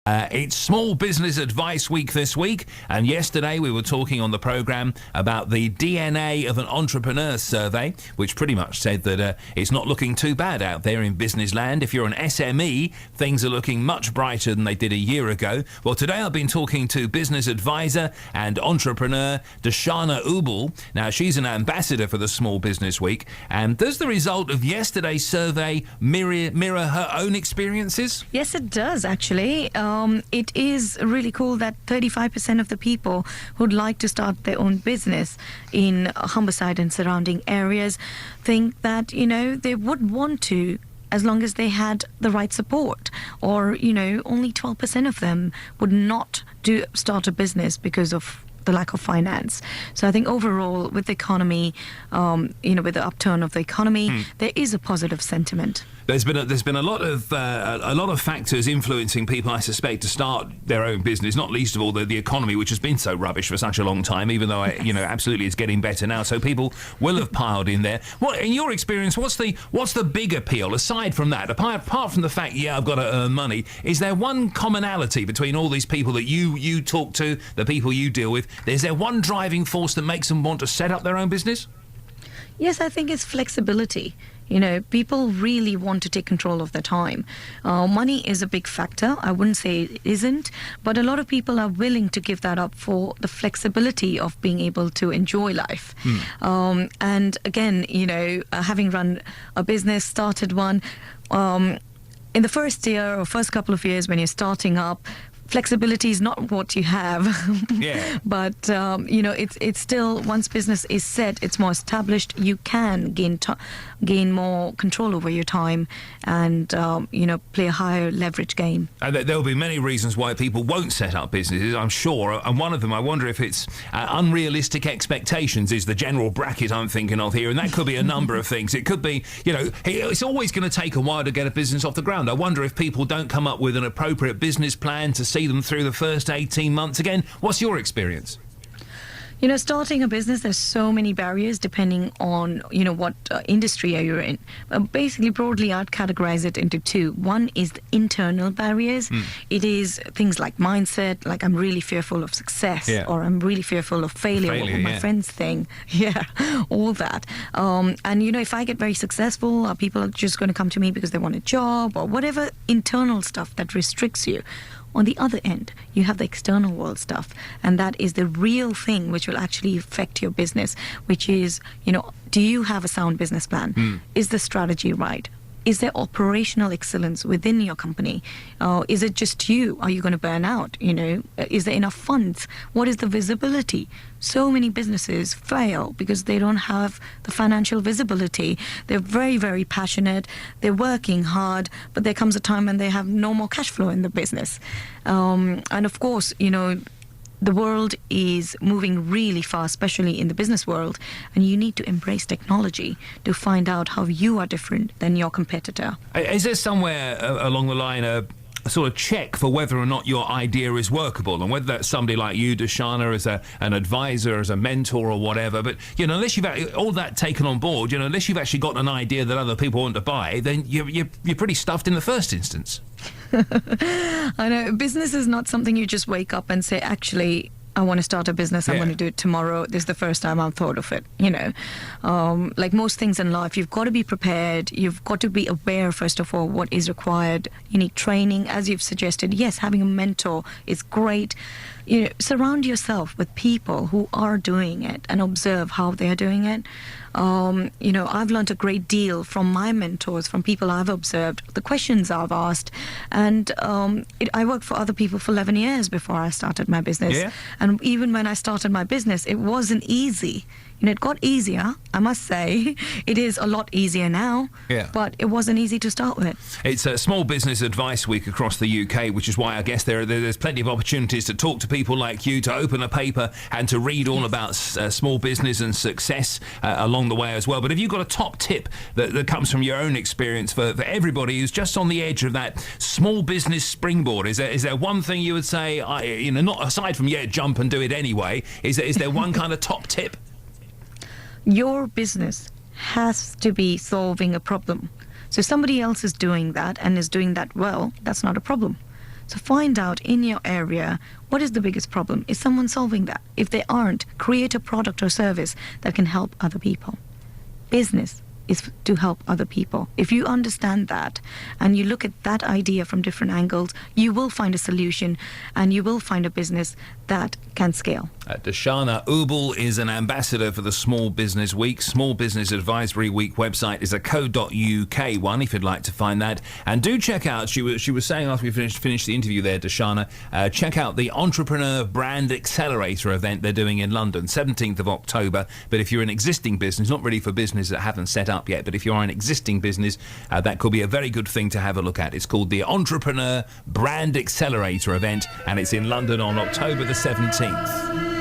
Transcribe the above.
It's Small Business Advice Week this week, and yesterday we were talking on the programme about the DNA of an Entrepreneur survey, which pretty much said that it's not looking too bad out there in business land. If you're an SME, things are looking much brighter than they did a year ago. Well, today I've been talking to business advisor and entrepreneur Darshana Ubl. Now, she's an ambassador for the Small Business Week, and does the result of yesterday's survey mirror her own experiences? Yes, it does, actually. It is really cool that 35% of the people who'd like to start their own business in Humberside and surrounding areas think that, they would want to, as long as they had the right support. Or, only 12% of them would not start a business because of the lack of finance. So I think overall, with the economy, with the upturn of the economy, there is a positive sentiment. There's been a lot of factors influencing people, I suspect, to start their own business. Not least of all the economy, which has been so rubbish for such a long time. Even though absolutely it's getting better now. So people will have piled in there. What, in your experience, what's the big appeal aside from that? Apart from the fact, I've got to earn money. Is there one commonality between all these people that you talk to, the people you deal with? Is there one driving force that makes them want to set up their own business? Yes, I think it's flexibility. People really want to take control of their time. Money is a big factor. I wouldn't say it isn't, but a lot of people are willing to give that up for the flexibility of being able to enjoy life. And again, having run a business, started one, in the first year or first couple of years when you're starting up, flexibility is not what you have. Yeah. But, it's still, once business is set, it's more established, you can gain more control over your time and, play a higher leverage game. And there'll be many reasons why people won't set up businesses, I'm sure. And one of them, I wonder if it's unrealistic expectations is the general bracket I'm thinking of here. And that could be a number of things. It could be, it's always going to take a while to get a business off the ground. I wonder if people don't come up with an appropriate business plan to see them through the first 18 months. Again, what's your experience? Starting a business, there's so many barriers depending on, what industry you're in. Basically, broadly, I'd categorize it into two. One is the internal barriers. It is things like mindset, like I'm really fearful of success, or I'm really fearful of failure what my friends think. Yeah, all that. And, if I get very successful, are people just going to come to me because they want a job or whatever internal stuff that restricts you. On the other end, you have the external world stuff, and that is the real thing which will actually affect your business, which is, do you have a sound business plan? Is the strategy right? Is there operational excellence within your company? Is it just you? Are you going to burn out? Is there enough funds? What is the visibility? So many businesses fail because they don't have the financial visibility. They're very, very passionate. They're working hard, but there comes a time when they have no more cash flow in the business. And of course, the world is moving really fast, especially in the business world, and you need to embrace technology to find out how you are different than your competitor. Is there somewhere along the line a sort of check for whether or not your idea is workable, and whether that's somebody like you, Darshana, as an advisor, as a mentor or whatever? But, unless you've all that taken on board, unless you've actually got an idea that other people want to buy, then you're pretty stuffed in the first instance. I know. Business is not something you just wake up and say, actually, I want to start a business. I'm going to do it tomorrow. This is the first time I've thought of it. Like most things in life, you've got to be prepared. You've got to be aware, first of all, what is required. You need training, as you've suggested. Yes, having a mentor is great. Surround yourself with people who are doing it and observe how they are doing it. I've learned a great deal from my mentors, from people I've observed, the questions I've asked. And I worked for other people for 11 years before I started my business. Yeah. And even when I started my business, it wasn't easy. It got easier, I must say. It is a lot easier now, but it wasn't easy to start with. It's a Small Business Advice Week across the UK, which is why I guess there's plenty of opportunities to talk to people like you, to open a paper and to read all about small business and success along the way as well. But have you got a top tip that comes from your own experience for everybody who's just on the edge of that small business springboard? Is there one thing you would say, not aside from, jump and do it anyway, is there one kind of top tip? Your business has to be solving a problem. So if somebody else is doing that and is doing that well, that's not a problem. So find out in your area, what is the biggest problem? Is someone solving that? If they aren't, create a product or service that can help other people. Business is to help other people. If you understand that and you look at that idea from different angles, you will find a solution and you will find a business that can scale. Darshana Ubl is an ambassador for the Small Business Week. Small Business Advisory Week website is a co.uk one if you'd like to find that. And do check out, she was saying after we finished the interview there, Darshana, check out the Entrepreneur Brand Accelerator event they're doing in London, 17th of October. But if you're an existing business, not really for business that haven't set up yet, but if you're an existing business, that could be a very good thing to have a look at. It's called the Entrepreneur Brand Accelerator event, and it's in London on October the 17th.